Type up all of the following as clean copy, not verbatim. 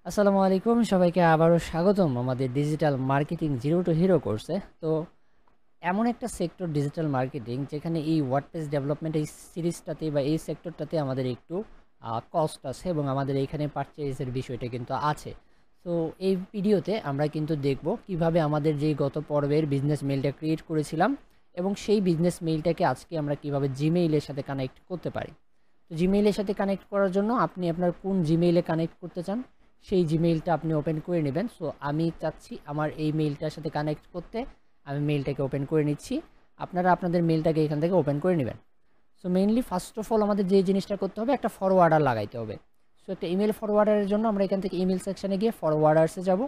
আসসালামু আলাইকুম সবাইকে আবারও স্বাগতম আমাদের digital marketing zero two hero কোর্সে। তো এমন একটা সেক্টর ডিজিটাল মার্কেটিং যেখানে এই ওয়ার্ডপ্রেস ডেভেলপমেন্ট এই সিরিজটাতে বা এই সেক্টরটাতে আমাদের একটু কস্ট আছে এবং আমাদের এইখানে পারচেজের বিষয়টা কিন্তু আছে। তো এই ভিডিওতে আমরা কিন্তু দেখব কিভাবে আমাদের যে গত পর্বের বিজনেস মেইলটা ক্রিয়েট করেছিলাম এবং সেই বিজনেস মেইলটাকে আজকে আমরা কিভাবে জিমেইলের সাথে কানেক্ট করতে পারি। তো জিমেইলের সাথে কানেক্ট করার জন্য আপনি আপনার কোন জিমেইলে কানেক্ট করতে চান সেই জিমেইলটা আপনি ওপেন করে নেবেন। সো আমি চাচ্ছি আমার এই মেইলটার সাথে কানেক্ট করতে, আমি মেইলটাকে ওপেন করে নিচ্ছি। আপনারা আপনাদের মেইলটাকে এখান থেকে ওপেন করে নেবেন। So mainly first of all আমাদের যে জিনিসটা করতে হবে, একটা ফরওয়ার্ডার লাগাইতে হবে। সো একটা ইমেল ফরওয়ার্ডারের জন্য আমরা এখান থেকে ইমেল সেকশনে গিয়ে ফরওয়ার্ডার্সে যাব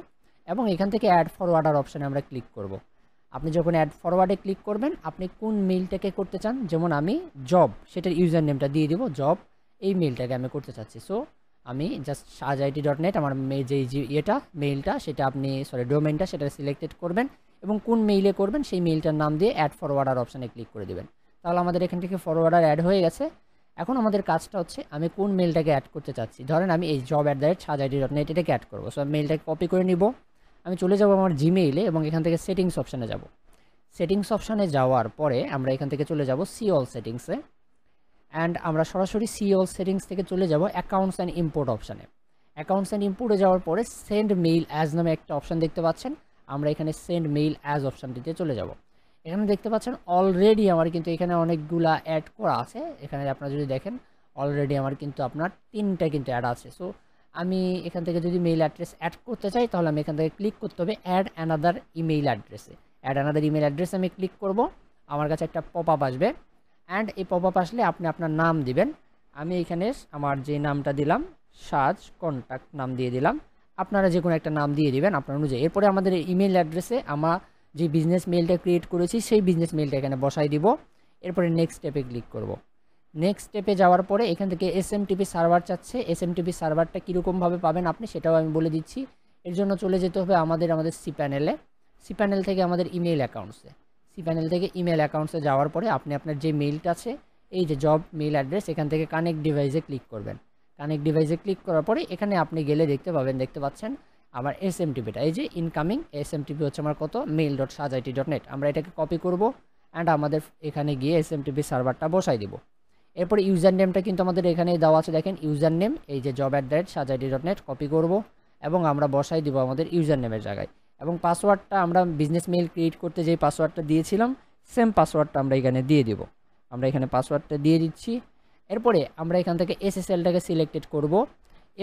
এবং এখান থেকে অ্যাড ফরওয়ার্ডার অপশানে আমরা ক্লিক করব। আপনি যখন অ্যাড ফরওয়ার্ডে ক্লিক করবেন, আপনি কোন মেইলটাকে করতে চান, যেমন আমি জব, সেটার ইউজার নেমটা দিয়ে দিব জব, এই মেইলটাকে আমি করতে চাচ্ছি। সো আমি জাস্ট shazit.net আমার মেইলটা সেটা আপনি ডোমেইনটা সেটা সিলেক্টেড করবেন এবং কোন মেইলে করবেন সেই মেইলটার নাম দিয়ে অ্যাড ফরওয়ার্ডার অপশানে ক্লিক করে দেবেন। তাহলে আমাদের এখান থেকে ফরওয়ার্ডার অ্যাড হয়ে গেছে। এখন আমাদের কাজটা হচ্ছে আমি কোন মেইলটাকে অ্যাড করতে চাচ্ছি। ধরেন আমি এই job@shazit.net এটাকে অ্যাড করবো। সো আমি মেইলটাকে কপি করে নিব, আমি চলে যাব আমার জিমেইলে এবং এখান থেকে সেটিংস অপশানে যাব। সেটিংস অপশানে যাওয়ার পরে আমরা এখান থেকে চলে যাব সি অল সেটিংসে অ্যান্ড আমরা সরাসরি সি অল সেটিংস থেকে চলে যাব অ্যাকাউন্টস অ্যান্ড ইম্পোর্ট অপশানে। অ্যাকাউন্টস অ্যান্ড ইম্পোর্টে যাওয়ার পরে সেন্ড মেইল অ্যাজ নামে একটা অপশান দেখতে পাচ্ছেন। আমরা এখানে সেন্ড মেইল অ্যাজ অপশানটিতে চলে যাব। এখানে দেখতে পাচ্ছেন অলরেডি আমার কিন্তু এখানে অনেকগুলা অ্যাড করা আছে। এখানে আপনারা যদি দেখেন অলরেডি আমার কিন্তু আপনার 3টা কিন্তু অ্যাড আছে। সো আমি এখান থেকে যদি মেইল অ্যাড্রেস অ্যাড করতে চাই তাহলে আমি এখান থেকে ক্লিক করতে হবে অ্যাড অ্যানাদার ইমেইল অ্যাড্রেসে। অ্যাড অ্যানাদার ইমেইল অ্যাড্রেসে আমি ক্লিক করব। আমার কাছে একটা পপ আপ আসবে অ্যান্ড এই পপ আপ আসলে আপনি আপনার নাম দিবেন। আমি এখানে আমার যে নামটা দিলাম সাজ কন্ট্যাক্ট নাম দিয়ে দিলাম। আপনারা যে কোনো একটা নাম দিয়ে দিবেন আপনার অনুযায়ী। এরপরে আমাদের ইমেল অ্যাড্রেসে আমরা যে বিজনেস মেইলটা ক্রিয়েট করেছি সেই বিজনেস মেইলটা এখানে বসাই দিব। এরপরে নেক্সট স্টেপে ক্লিক করব। নেক্সট স্টেপে যাওয়ার পরে এখান থেকে এসএমটিপি সার্ভার চাচ্ছে। এসএমটিপি সার্ভারটা কীরকমভাবে পাবেন আপনি সেটাও আমি বলে দিচ্ছি। এর জন্য চলে যেতে হবে আমাদের সি প্যানেলে। সি প্যানেল থেকে আমাদের ইমেল অ্যাকাউন্টসে, সি প্যানেল থেকে ইমেল অ্যাকাউন্টসে যাওয়ার পরে আপনি আপনার যে মেইলটা আছে এই যে জব মেইল অ্যাড্রেস, এখান থেকে কানেক্ট ডিভাইসে ক্লিক করবেন। কানেক্ট ডিভাইসে ক্লিক করার পরে এখানে আপনি গেলে দেখতে পাচ্ছেন আমার এসএমটিপিটা, এই যে ইনকামিং এসএমটিপি হচ্ছে আমার কত mail.shazit.net। আমরা এটাকে কপি করব অ্যান্ড আমাদের এখানে গিয়ে এসএমটিপি সার্ভারটা বসাই দিব। এরপরে ইউজার নেমটা কিন্তু আমাদের এখানে দেওয়া আছে, দেখেন ইউজার নেম এই যে job@shazit.net কপি করব এবং আমরা বসাই দিব আমাদের ইউজার নেমের জায়গায়। এবং পাসওয়ার্ডটা আমরা বিজনেস মেইল ক্রিয়েট করতে যে পাসওয়ার্ডটা দিয়েছিলাম সেম পাসওয়ার্ডটা আমরা এখানে দিয়ে দিব। আমরা এখানে পাসওয়ার্ডটা দিয়ে দিচ্ছি। এরপরে আমরা এখান থেকে এসএসএলটাকে সিলেক্টেড করব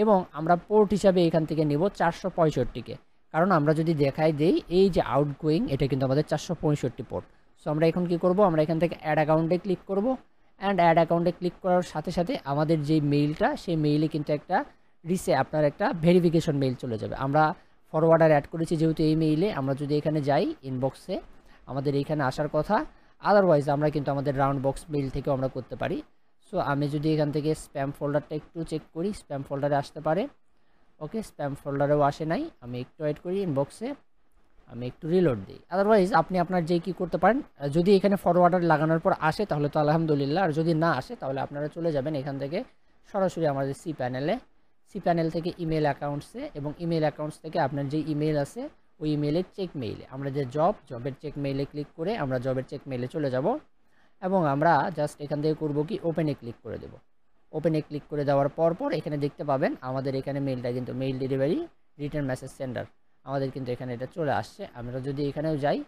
এবং আমরা পোর্ট হিসাবে এখান থেকে নিব 465কে। কারণ আমরা যদি দেখাই দেই এই যে আউটগোয়িং এটা কিন্তু আমাদের 465 পোর্ট। সো আমরা এখন কি করব, আমরা এখান থেকে অ্যাড অ্যাকাউন্টে ক্লিক করব অ্যান্ড অ্যাড অ্যাকাউন্টে ক্লিক করার সাথে সাথে আমাদের যে মেইলটা সেই মেইলে কিন্তু একটা আপনার একটা ভেরিফিকেশন মেইল চলে যাবে। আমরা ফরওয়ার্ডার অ্যাড করেছি যেহেতু এই মেইলে, আমরা যদি এখানে যাই ইনবক্সে আমাদের এইখানে আসার কথা, আদারওয়াইজ আমরা কিন্তু আমাদের রাউন্ড বক্স মেইল থেকেও আমরা করতে পারি। সো আমি যদি এখান থেকে স্প্যাম ফোল্ডারটা একটু চেক করি, স্প্যাম ফোল্ডারে আসতে পারে। ওকে, স্প্যাম ফোল্ডারেও আসে নাই, আমি একটু ওয়েট করি, ইনবক্সে আমি একটু রিলোড দিই। আদারওয়াইজ আপনি আপনার যে কী করতে পারেন, যদি এখানে ফরওয়ার্ডার লাগানোর পর আসে তাহলে তো আলহামদুলিল্লাহ, আর যদি না আসে তাহলে আপনারা চলে যাবেন এখান থেকে সরাসরি আমাদের সি প্যানেলে। সি প্যানেল থেকে ইমেল অ্যাকাউন্টসে এবং ইমেল অ্যাকাউন্টস থেকে আপনার যে ইমেল আছে ওই ইমেলের চেক মেইলে, আমরা যে জবের চেক মেইলে ক্লিক করে আমরা জবের চেক মেইলে চলে যাব এবং আমরা জাস্ট এখান থেকে করব কি ওপেনে ক্লিক করে দেব। ওপেনে ক্লিক করে দেওয়ার পর এখানে দেখতে পাবেন আমাদের এখানে মেইলটা কিন্তু mail delivery return message sender আমাদের কিন্তু এখানে এটা চলে আসছে। আমরা যদি এখানেও যাই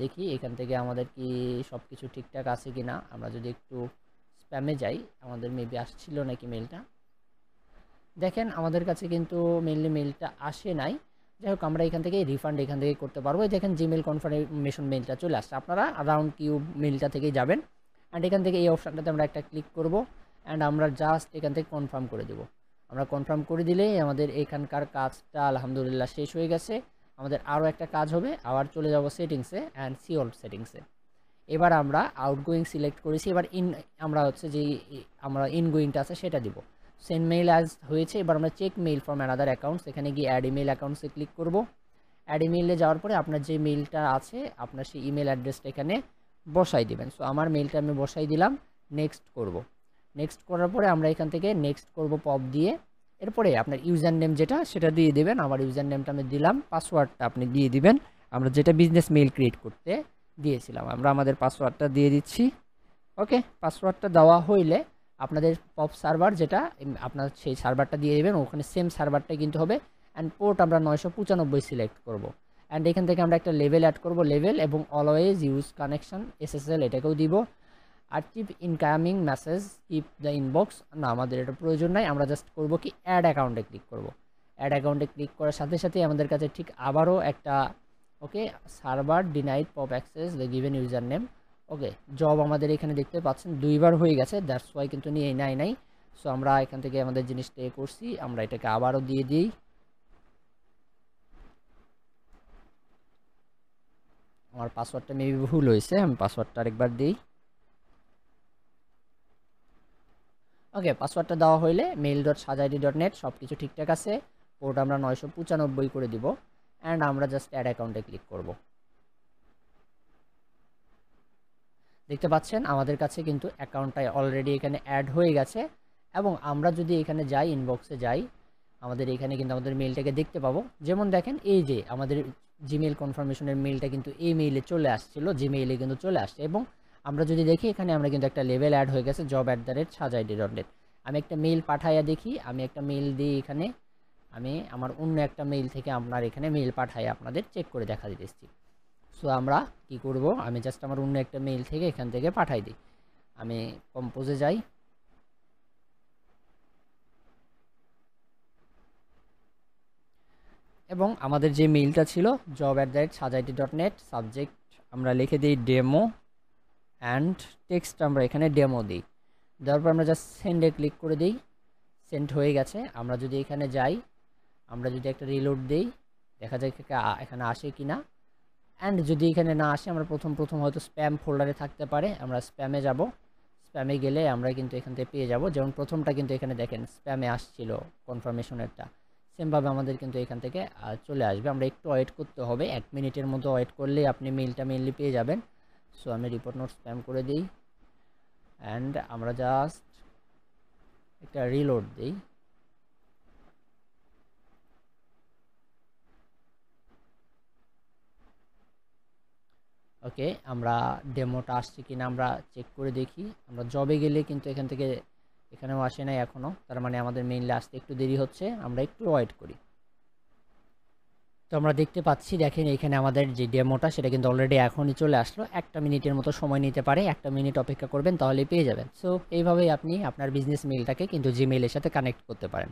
দেখি এখান থেকে আমাদের কি সব কিছু ঠিকঠাক আছে কি না। আমরা যদি একটু স্প্যামে যাই, আমাদের মেবি আসছিল নাকি মেইলটা, দেখেন আমাদের কাছে কিন্তু মেইনলি মেইলটা আসে নাই। যাই হোক আমরা এখান থেকে রিফান্ড এখান থেকে করতে পারবো। দেখেন জিমেল কনফার্মেশন মেইলটা চলে আসছে, আপনারা রাউন্ড কিউব মেইলটা থেকেই যাবেন অ্যান্ড এখান থেকে এই অপশানটাতে আমরা একটা ক্লিক করব অ্যান্ড আমরা জাস্ট এখান থেকে কনফার্ম করে দেবো। আমরা কনফার্ম করে দিলেই আমাদের এখানকার কাজটা আলহামদুলিল্লাহ শেষ হয়ে গেছে। আমাদের আরও একটা কাজ হবে, আবার চলে যাব সেটিংসে অ্যান্ড সিওল সেটিংসে। এবার আমরা আউটগোয়িং সিলেক্ট করেছি, এবার আমরা হচ্ছে যে আমরা ইনগোয়িংটা আছে সেটা দিব। সেন্ড মেইল অ্যাজ হয়েছে, এবার আমরা check mail from another accounts, এখানে গিয়ে অ্যাড ইমেল অ্যাকাউন্টসে ক্লিক করব। অ্যাড ইমেইলে যাওয়ার পরে আপনার যে মেইলটা আছে আপনার সেই ইমেল অ্যাড্রেসটা এখানে বসাই দিবেন। সো আমার মেইলটা আমি বসাই দিলাম, নেক্সট করব। নেক্সট করার পরে আমরা এখান থেকে নেক্সট করব পপ দিয়ে এরপরে আপনার ইউজার নেম যেটা সেটা দিয়ে দেবেন। আমার ইউজার নেমটা আমি দিলাম, পাসওয়ার্ডটা আপনি দিয়ে দিবেন আমরা যেটা বিজনেস মেইল ক্রিয়েট করতে দিয়েছিলাম। আমরা আমাদের পাসওয়ার্ডটা দিয়ে দিচ্ছি। ওকে, পাসওয়ার্ডটা দেওয়া হইলে আপনাদের পপ সার্ভার যেটা আপনার সেই সার্ভারটা দিয়ে দেবেন, ওখানে সেম সার্ভারটাই কিন্তু হবে। অ্যান্ড পোর্ট আমরা 995 সিলেক্ট করব। অ্যান্ড এখান থেকে আমরা একটা লেভেল অ্যাড করব, লেভেল এবং অলওয়েজ ইউজ কানেকশন এসএসএল এটাকেও দিব। Archive incoming message keep the inbox, না আমাদের এটা প্রয়োজন নাই। আমরা জাস্ট করব কি অ্যাড অ্যাকাউন্টে ক্লিক করব। অ্যাড অ্যাকাউন্টে ক্লিক করার সাথে সাথে আমাদের কাছে ঠিক আবারও একটা okay server denied pop access the given user name. Okay, জব আমাদের এখানে দেখতে পাচ্ছেন 2বার হয়ে গেছে, দ্যাটস ওয়াই কিন্তু নিয়ে নাই। সো আমরা এখান থেকে আমাদের জিনিসটা করছি, আমরা এটাকে আবারও দিয়ে দিই। আমার পাসওয়ার্ডটা মেবি ভুল হয়েছে, আমি পাসওয়ার্ডটা আরেকবার দিই। ওকে, পাসওয়ার্ডটা দেওয়া হইলে mail.shazid.net সব কিছু ঠিকঠাক আছে। পোর্ট আমরা 995 করে দিব। অ্যান্ড আমরা জাস্ট অ্যাড অ্যাকাউন্টে ক্লিক করব। দেখতে পাচ্ছেন আমাদের কাছে কিন্তু অ্যাকাউন্টটা অলরেডি এখানে অ্যাড হয়ে গেছে। এবং আমরা যদি এখানে যাই, ইনবক্সে যাই, আমাদের এখানে কিন্তু আমাদের মেইলটাকে দেখতে পাবো। যেমন দেখেন এই যে আমাদের জিমেইল কনফার্মেশনের মেইলটা কিন্তু এই মেইলে চলে আসছিল, জিমেইলে কিন্তু চলে আসছে। এবং আমরা যদি দেখি এখানে আমরা কিন্তু একটা লেভেল অ্যাড হয়ে গেছে, job@shazid.net। আমি একটা মেইল পাঠাইয়া দেখি, আমি একটা মেইল দিই এখানে, আমি আমার অন্য একটা মেইল থেকে আপনার এখানে মেইল পাঠাই আপনাদের চেক করে দেখা দিতেছি। সো আমরা কি করব, আমি জাস্ট আমার অন্য একটা মেইল থেকে এখান থেকে পাঠাই দিই। আমি কম্পোজে যাই, এবং আমাদের যে মেইলটা ছিল job@shazid.net, সাবজেক্ট আমরা লিখে দিই ডেমো, অ্যান্ড টেক্সট আমরা এখানে ডেমো দিই। দেওয়ার পর আমরা জাস্ট সেন্ডে ক্লিক করে দিই। সেন্ড হয়ে গেছে। আমরা যদি এখানে যাই, আমরা যদি একটা রিলোড দিই, দেখা যায় এখানে আসে কি না। অ্যান্ড যদি এখানে না আসে, আমরা প্রথম হয়তো স্প্যাম ফোল্ডারে থাকতে পারে, আমরা স্প্যামে যাব। স্প্যামে গেলে আমরা কিন্তু এখান থেকে পেয়ে যাব। যেমন প্রথমটা কিন্তু এখানে দেখেন স্প্যামে আসছিল কনফার্মেশনেরটা, সেমভাবে আমাদের কিন্তু এখান থেকে চলে আসবে। আমরা একটু ওয়েট করতে হবে, 1 মিনিটের মতো ওয়েট করলেই আপনি মেইলটা মেইনলি পেয়ে যাবেন। সো আমি রিপোর্ট নোট স্প্যাম করে দিই, অ্যান্ড আমরা জাস্ট একটা রিলোড দিই। ওকে, আমরা ডেমোটা আসছে কিনা আমরা চেক করে দেখি। আমরা জবে গেলে কিন্তু এখান থেকে এখানেও আসে নাই এখনও, তার মানে আমাদের মেইনলি আসতে একটু দেরি হচ্ছে, আমরা একটু ওয়েট করি। তো আমরা দেখতে পাচ্ছি, দেখেন এখানে আমাদের যে ডেমোটা সেটা কিন্তু অলরেডি এখনই চলে আসলো। 1 মিনিটের মতো সময় নিতে পারে, 1 মিনিট অপেক্ষা করবেন তাহলেই পেয়ে যাবেন। সো এইভাবেই আপনি আপনার বিজনেস মেইলটাকে কিন্তু জিমেইলের সাথে কানেক্ট করতে পারেন।